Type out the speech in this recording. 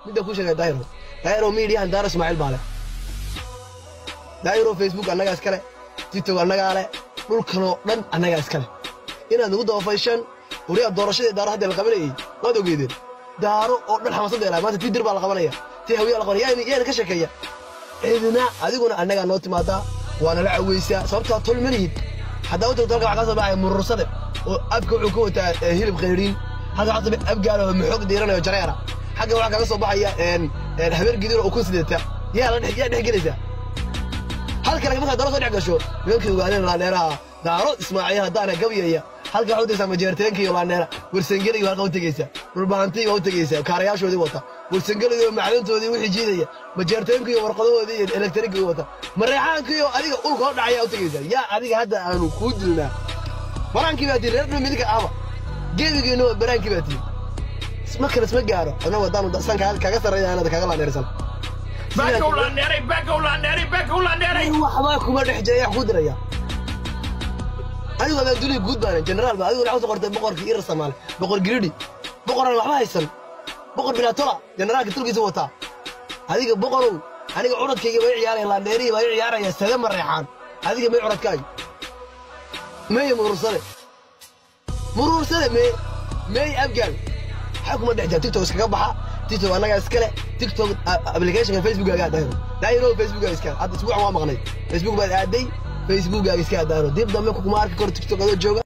midda ku sheegay daayiro media han daar Ismaaciil baale daayiro Facebook annaga iskale TikTok annaga ale dhulkano dhan annaga iskale inaad ugu doofaysan uriya doorashada daaro hadda la qabanayay waad ogeedeen daaro oo dhan xamaasad dheeraa maanta Twitter baa la qabanaya tii hawiya la qabanaya yaani ka sheekeeya idina adiguna annaga noo timaada waana la caweysaa sababta tol mariyid hadaa uu dalka waxa ka soo baxay murursade oo afka wuxuu ku wataa hilib qeyrin hada xasab abgaalo maxoog diiranayo jareera xagga waxa kaga soo baxaya habeer gidir oo ku sideeta yaa la dhex gelaysa halka laga markaa doorasho dhex gasho nimankii ogaadeen la dheeraha daaro Ismaaciil hadaana gabiyaya halka waxa uu sama jeerteenkii la dheera warsangeli waa qaw tagaysa dhulbaantii waa tagaysa kaarayaashoodii wata warsangeli macallintoodii wixii jiidaya majeerteenkii warqadoodii iyo elektrikii wata mareexaankii adiga ul koo dhacaya u tagaysa yaa adiga hadda aanu ku dilnaa barankii baad reer midka aba geedigeeno barankii baad isma gaaro ana wadaan dasan kaga sareeyana kaga la dheersan back waxba kuma dhexjeeya ku diraya adigu waa duli guud baan general ba adigu waxa soo qortay boqorkii ir Soomaali boqor giridi boqoran waxba haysan boqor bilaatola generalka tulkiisa wata adiga boqorow aniga curadkayga way ciyaarayaan la dheeri way ciyaarayaan sada mareexaan adiga may curadkaaga may murursade may abgal حكم الدحجة تيك توك اسكا بحا تيك توك أنا اسكله تيك توك ابلكيشن فيسبوك قاعد دايرو فيسبوك اسكا هذا اسبوع ما مغني فيسبوك بعد عادي فيسبوك اسكا دايرو ديب دمك كومارك كور تيك توك هذا جوجا